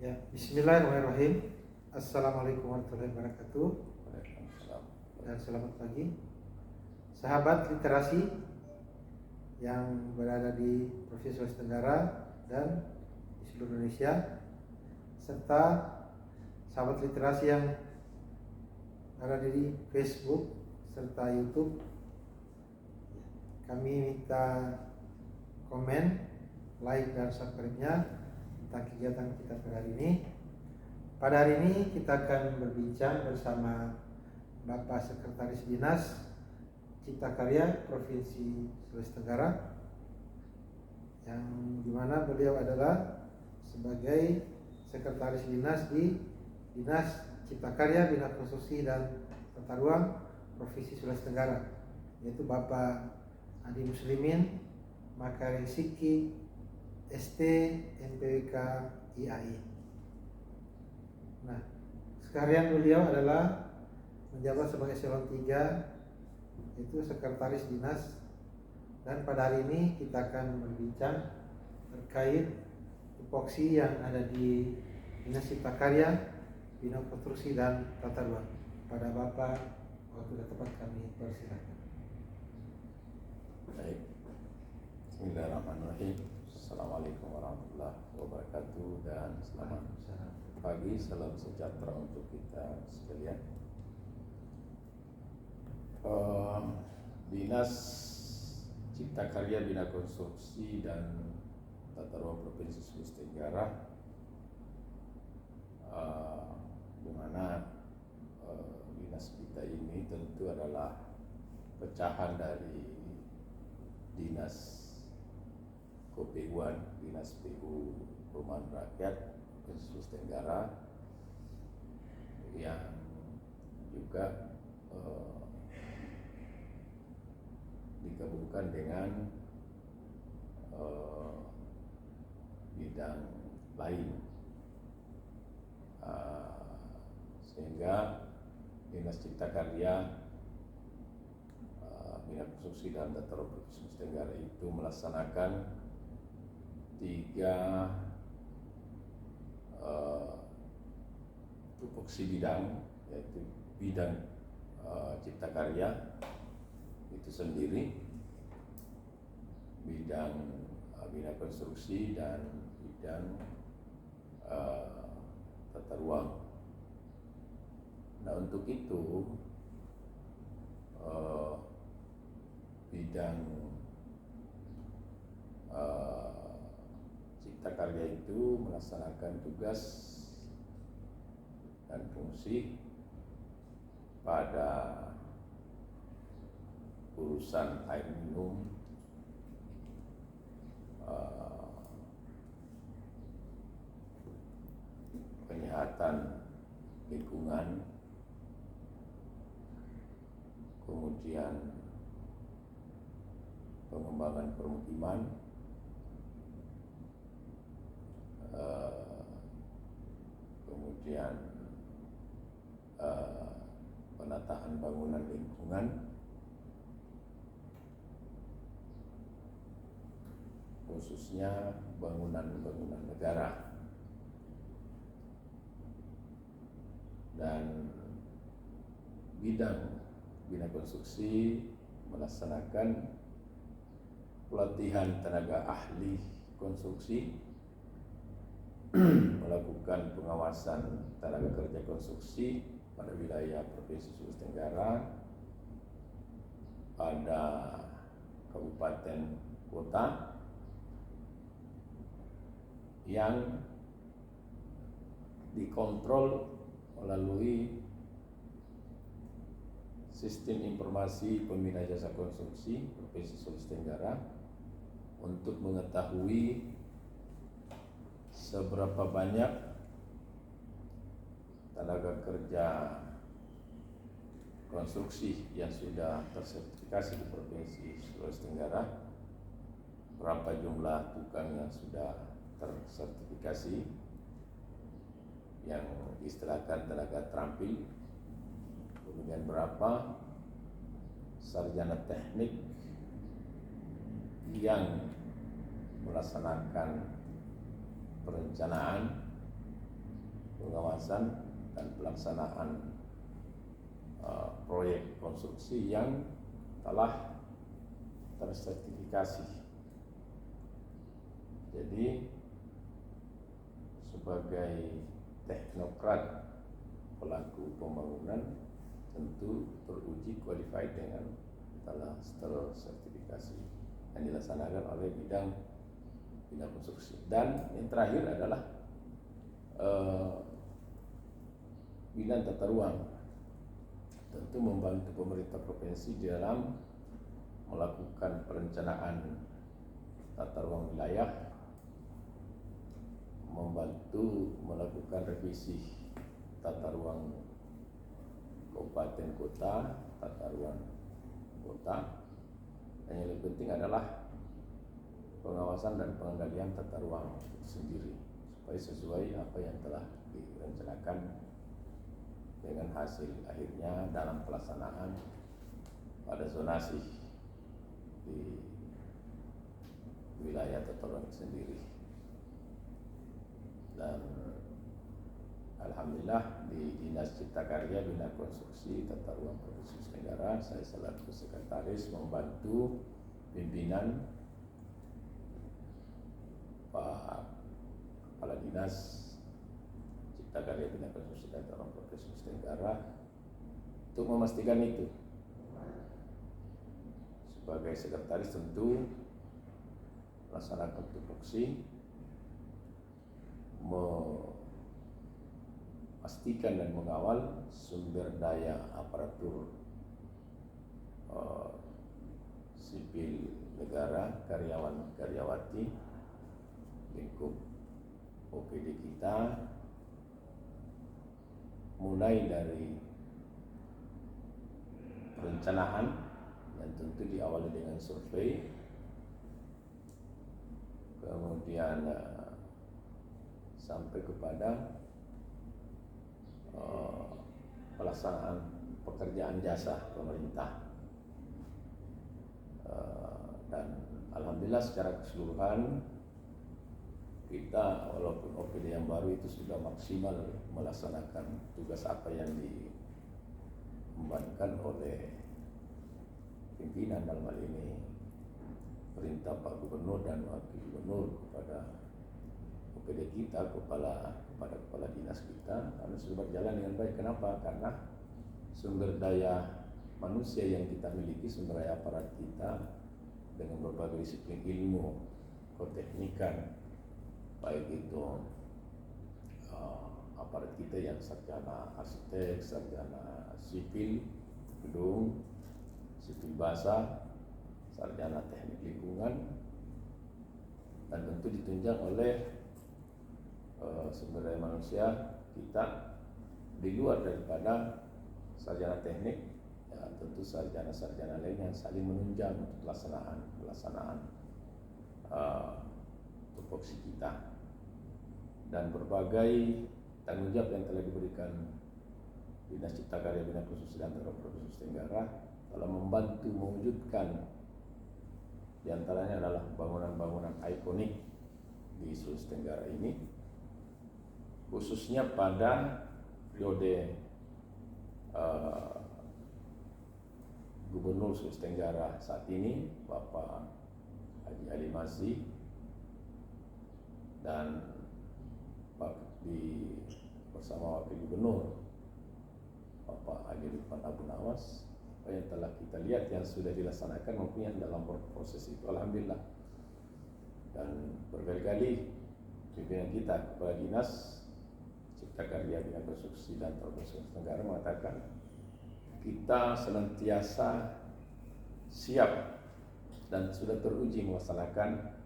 Ya, Bismillahirrahmanirrahim. Assalamualaikum warahmatullahi wabarakatuh. Waalaikumsalam. Dan selamat pagi, sahabat literasi yang berada di Provinsi Sulawesi Tenggara dan di seluruh Indonesia, serta sahabat literasi yang berada di Facebook serta YouTube. Kami minta komen, like, dan subscribe-nya tentang kegiatan kita pada hari ini. Pada hari ini kita akan berbincang bersama Bapak Sekretaris Dinas Cipta Karya Provinsi Sulawesi Tenggara, yang dimana beliau adalah sebagai Sekretaris Dinas di Dinas Cipta Karya, Bina Konstruksi dan Tata Ruang Provinsi Sulawesi Tenggara, yaitu Bapak Adi Muslimin Makarim Siki ST NPWK IAI. Nah, sekalian beliau adalah menjabat sebagai eselon 3, yaitu Sekretaris Dinas, dan pada hari ini kita akan berbincang terkait tupoksi yang ada di Dinas Cipta Karya, Bina Konstruksi dan Tata Ruang. Pada Bapak, waktu sudah tepat kami persilakan. Baik. Bismillahirrahmanirrahim. Assalamualaikum warahmatullahi wabarakatuh dan selamat pagi, salam sejahtera untuk kita sekalian. Dinas Cipta Karya, Bina Konstruksi dan Tata Ruang Provinsi Sulawesi Tenggara, di mana dinas kita ini tentu adalah pecahan dari dinas KPU-an, Dinas PU Perumahan Rakyat Provinsi Sulawesi Tenggara, yang juga digabungkan dengan bidang lain, sehingga Dinas Cipta Karya, Bina Konstruksi dan Tata Ruang Provinsi Sulawesi Tenggara itu melaksanakan 3 tupoksi bidang, yaitu bidang Cipta Karya itu sendiri, bidang Bina Konstruksi dan bidang Tata Ruang. Nah, untuk itu bidang Cipta Karya itu melaksanakan tugas dan fungsi pada urusan air minum, penyihatan lingkungan, kemudian pengembangan permukiman, kemudian penataan bangunan lingkungan, khususnya bangunan-bangunan negara, dan bidang Bina Konstruksi melaksanakan pelatihan tenaga ahli konstruksi, melakukan pengawasan tenaga kerja konstruksi pada wilayah Provinsi Sulawesi Tenggara, pada kabupaten kota yang dikontrol melalui Sistem Informasi Pembina Jasa Konstruksi Provinsi Sulawesi Tenggara, untuk mengetahui seberapa banyak tenaga kerja konstruksi yang sudah tersertifikasi di Provinsi Sulawesi Tenggara, berapa jumlah tukang yang sudah tersertifikasi yang diistilahkan tenaga terampil, kemudian berapa sarjana teknik yang melaksanakan perencanaan pengawasan dan pelaksanaan proyek konstruksi yang telah tersertifikasi. Jadi sebagai teknokrat pelaku pembangunan tentu teruji qualified dengan telah tersertifikasi yang dilaksanakan oleh bidang konstruksi. Dan yang terakhir adalah bidang tata ruang, tentu membantu pemerintah provinsi dalam melakukan perencanaan tata ruang wilayah, membantu melakukan revisi tata ruang kabupaten kota, tata ruang kota, dan yang lebih penting adalah pengawasan dan pengendalian tata ruang itu sendiri supaya sesuai apa yang telah direncanakan dengan hasil akhirnya dalam pelaksanaan pada zonasi di wilayah tata ruang itu sendiri. Dan alhamdulillah di Dinas Cipta Karya Bina Konstruksi Tata Ruang Provinsi Sulawesi Tenggara, saya selaku sekretaris membantu pimpinan Pak Kepala Dinas Cipta Karya Bina Konstruksi Tata Ruang Provinsi Sulawesi Tenggara untuk memastikan itu. Sebagai sekretaris tentu melaksanakan tupoksi, memastikan dan mengawal sumber daya aparatur sipil negara, karyawan karyawati, lingkup OPD kita, mulai dari perencanaan yang tentu diawali dengan survei, kemudian sampai kepada pelaksanaan pekerjaan jasa pemerintah. Dan alhamdulillah secara keseluruhan kita walaupun OPD yang baru itu sudah maksimal melaksanakan tugas apa yang diembankan oleh pimpinan, dalam hal ini perintah Pak Gubernur dan Wakil Gubernur kepada OPD kita, kepada kepala dinas kita, karena sudah berjalan dengan baik. Kenapa? Karena sumber daya manusia yang kita miliki, sumber daya aparat kita dengan berbagai disiplin ilmu, keteknikan, baik itu aparat kita yang sarjana arsitek, sarjana sipil gedung, sipil bahasa, sarjana teknik lingkungan, dan tentu ditunjang oleh sumber daya manusia kita di luar daripada sarjana teknik, ya tentu sarjana-sarjana lain yang saling menunjang untuk pelaksanaan tupoksi kita, dan berbagai tanggung jawab yang telah diberikan Dinas Cipta Karya Bina Konstruksi dan Tata Ruang Provinsi Sulawesi Tenggara dalam membantu mewujudkan diantaranya adalah bangunan-bangunan ikonik di Sulawesi Tenggara ini, khususnya pada periode Gubernur Sulawesi Tenggara saat ini Bapak Haji Ali Masih, dan bersama Wakil Gubernur Bapak Haji Lukman Abu Nawas, apa yang telah kita lihat yang sudah dilaksanakan maupun yang dalam proses itu, alhamdulillah. Dan berkali-kali pimpinan kita, Kepala Dinas Cipta Karya Bina Konstruksi dan Tata Ruang Sulawesi Tenggara mengatakan kita senantiasa siap dan sudah teruji melaksanakan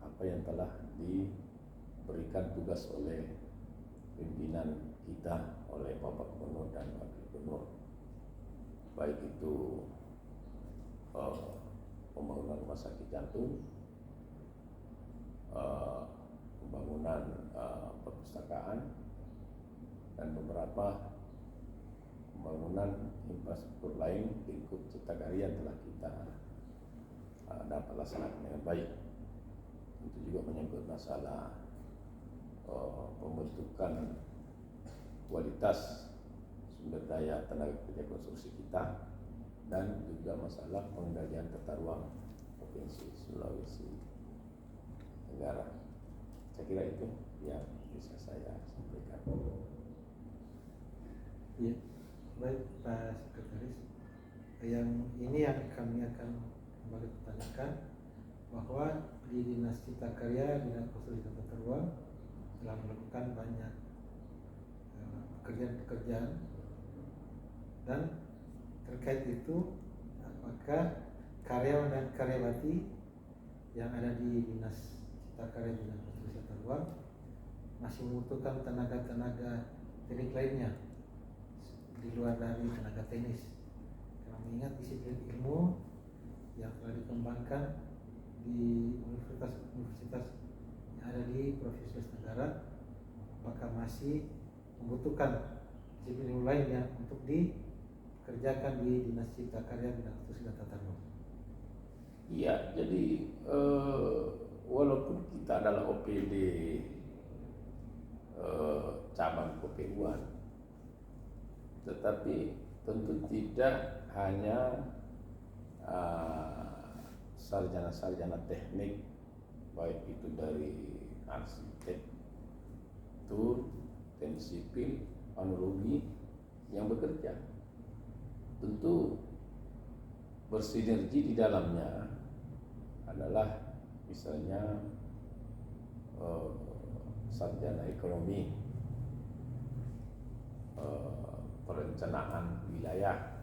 apa yang telah diberikan tugas oleh pimpinan kita, oleh Bapak Gubernur dan Wakil Gubernur, baik itu pembangunan rumah sakit jantung, pembangunan perpustakaan, dan beberapa pembangunan infrastruktur lain lingkup Cipta Karya yang telah kita dapat laksanakan dengan baik. Itu juga menyangkut masalah pembentukan kualitas sumber daya tenaga kerja konstruksi kita, dan juga masalah pengendalian tata ruang Provinsi Sulawesi Tenggara. Saya kira itu yang bisa saya sampaikan. Ya, baik Pak Sekretaris. Yang ini yang kami akan kembali pertanyakan, bahwa di Dinas Cipta Karya Bidang Konstruksi dan Tata Ruang telah melakukan banyak pekerjaan-pekerjaan, dan terkait itu apakah karyawan dan karyawati yang ada di Dinas Cipta Karya Bidang Konstruksi dan Tata Ruang masih membutuhkan tenaga-tenaga teknik lainnya di luar dari tenaga teknis, karena mengingat disiplin ilmu yang telah dikembangkan di universitas yang ada di Provinsi Sulawesi Tenggara, apakah masih membutuhkan disiplin ilmu lainnya untuk dikerjakan di Dinas Cipta Karya Bidang Konstruksi dan Tata Ruang? Iya, jadi walaupun kita adalah OPD cabang Koperuan, tetapi tentu tidak hanya sarjana-sarjana teknik, baik itu dari arsitektur, teknik sipil, panologi yang bekerja. Tentu bersinergi di dalamnya adalah misalnya sarjana ekonomi, perencanaan wilayah,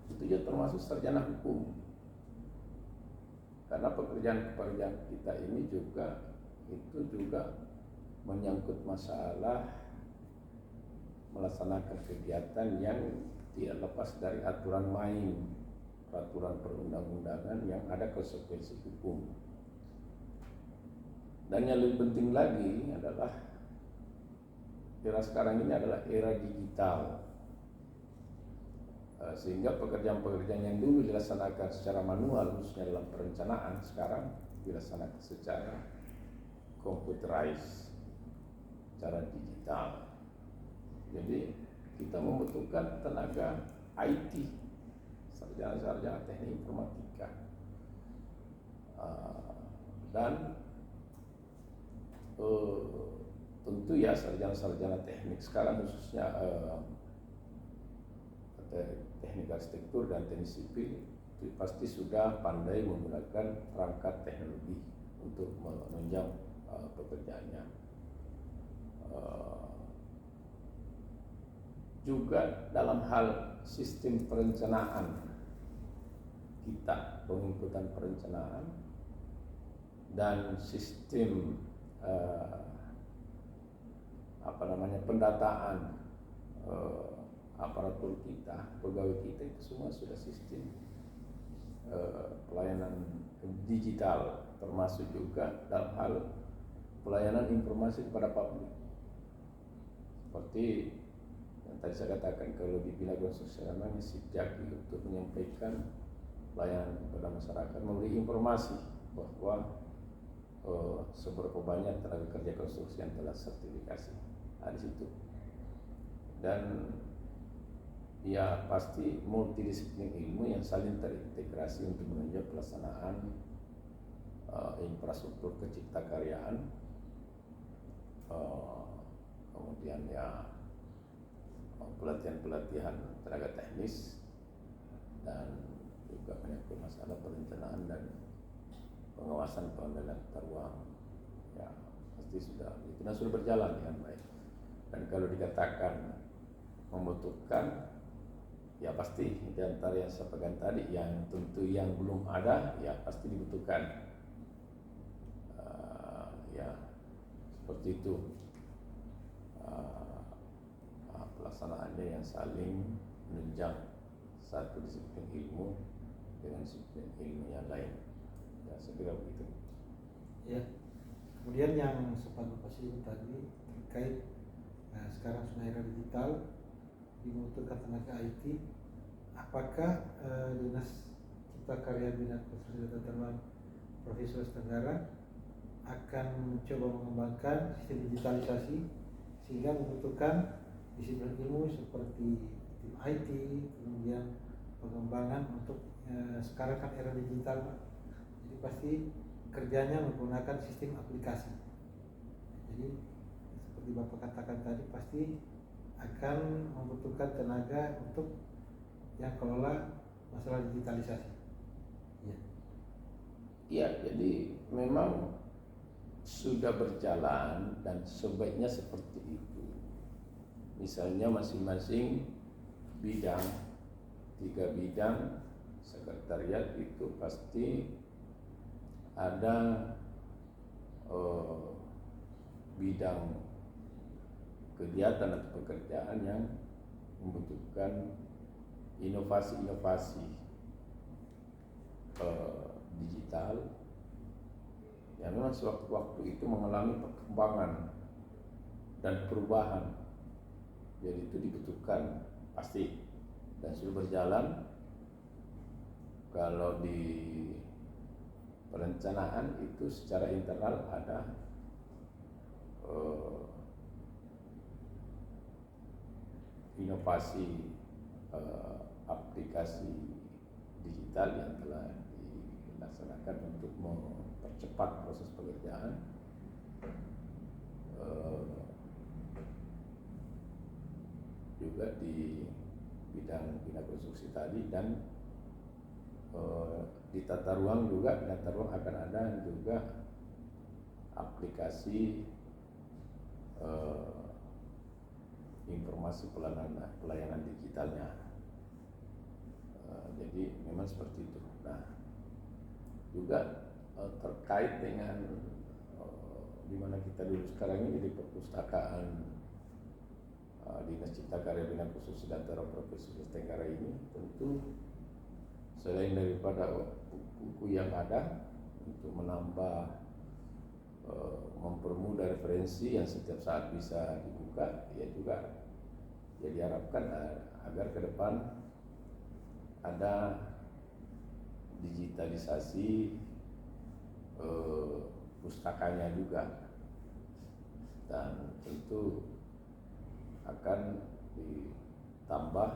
itu juga termasuk sarjana hukum, karena pekerjaan-pekerjaan kita ini juga menyangkut masalah melaksanakan kegiatan yang tidak lepas dari aturan main, peraturan perundang-undangan yang ada konsekuensi hukum. Dan yang lebih penting lagi adalah era sekarang ini adalah era digital, sehingga pekerjaan-pekerjaan yang dulu dilaksanakan secara manual, khususnya dalam perencanaan, sekarang dilaksanakan secara computerized, secara digital. Jadi kita membutuhkan tenaga IT, sarjana-sarjana teknik informatika, dan tentu ya sarjana-sarjana teknik sekarang, khususnya teknik arsitektur dan teknik sipil, itu pasti sudah pandai menggunakan perangkat teknologi untuk menunjang pekerjaannya. Juga dalam hal sistem perencanaan kita, penginputan perencanaan dan sistem pendataan aparatur kita, pegawai kita, itu semua sudah sistem pelayanan digital, termasuk juga dalam hal pelayanan informasi kepada publik. Seperti yang tadi saya katakan, kalau di Bina Konstruksi namanya Sipjaki, untuk menyampaikan pelayanan kepada masyarakat, memberi informasi bahwa seberapa banyak tenaga kerja konstruksi yang telah sertifikasi di situ. Dan ya pasti multidisiplin ilmu yang saling terintegrasi untuk menunjang pelaksanaan infrastruktur keciptakaryaan, kemudian ya pelatihan-pelatihan tenaga teknis, dan juga menyangkut masalah perencanaan dan pengawasan pengendalian tata ruang. Ya pasti sudah berjalan dengan baik. Dan kalau dikatakan membutuhkan, ya pasti di antara yang saya pegang tadi, yang tentu yang belum ada, ya pasti dibutuhkan. Ya seperti itu, pelaksanaannya yang saling menunjang satu disiplin ilmu dengan disiplin ilmu yang lain. Ya saya kira begitu. Ya. Kemudian yang sempat Bapak singgung tadi terkait sekarang sudah era digital, dibutuhkan tenaga IT. Apakah Dinas Cipta Karya Bidang Konstruksi dan Tata Ruang Provinsi Sulawesi Tenggara akan mencoba mengembangkan sistem digitalisasi sehingga membutuhkan disiplin ilmu seperti tim IT, kemudian pengembangan untuk sekarang kan era digital, Pak. Jadi pasti kerjanya menggunakan sistem aplikasi. Jadi seperti Bapak katakan tadi, pasti akan membutuhkan tenaga untuk yang kelola masalah digitalisasi. Ya. Ya, jadi memang sudah berjalan dan sebaiknya seperti itu. Misalnya masing-masing bidang, 3 bidang sekretariat itu pasti ada bidang kegiatan atau pekerjaan yang membutuhkan inovasi-inovasi digital yang memang sewaktu-waktu itu mengalami perkembangan dan perubahan. Jadi itu dibutuhkan pasti dan sudah berjalan. Kalau di perencanaan itu secara internal ada inovasi aplikasi digital yang telah dilaksanakan untuk mempercepat proses pekerjaan. Juga di bidang konstruksi tadi, dan di tata ruang juga, di tata ruang akan ada juga aplikasi informasi pelayanan digitalnya. Jadi memang seperti itu. Nah, juga terkait dengan di mana kita dulu sekarang ini di perpustakaan Dinas Cipta Karya Bina Khusus dan Teror Provinsi Sulawesi Tenggara ini, tentu selain daripada buku yang ada untuk menambah mempermudah referensi yang setiap saat bisa dibuka, ya juga ya diharapkan agar ke depan ada digitalisasi pustakanya juga, dan tentu akan ditambah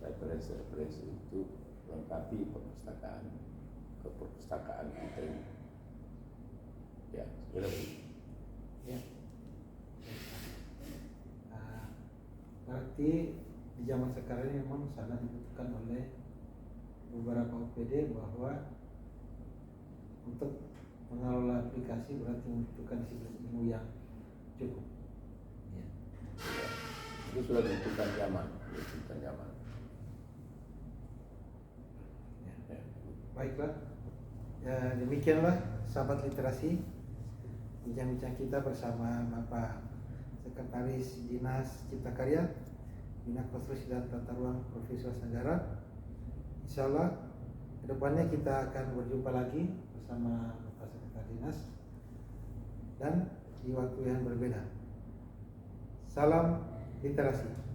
referensi-referensi untuk melengkapi perpustakaan kita ini. Ya, segera begitu. Ya. Berarti di zaman sekarang ini memang sangat dibutuhkan oleh beberapa OPD bahwa untuk mengelola aplikasi berarti membutuhkan disiplin ilmu yang cukup. Ya. Itu sudah ditentukan zaman. Ya. Baiklah, ya, demikianlah sahabat literasi bincang-bincang kita bersama Bapak Sekretaris Dinas Cipta Karya Bina Konstruksi dan Tata Ruang Provinsi Sulawesi Tenggara. Insyaallah kedepannya kita akan berjumpa lagi bersama Bapak Sekretaris Dinas dan di waktu yang berbeda. Salam literasi.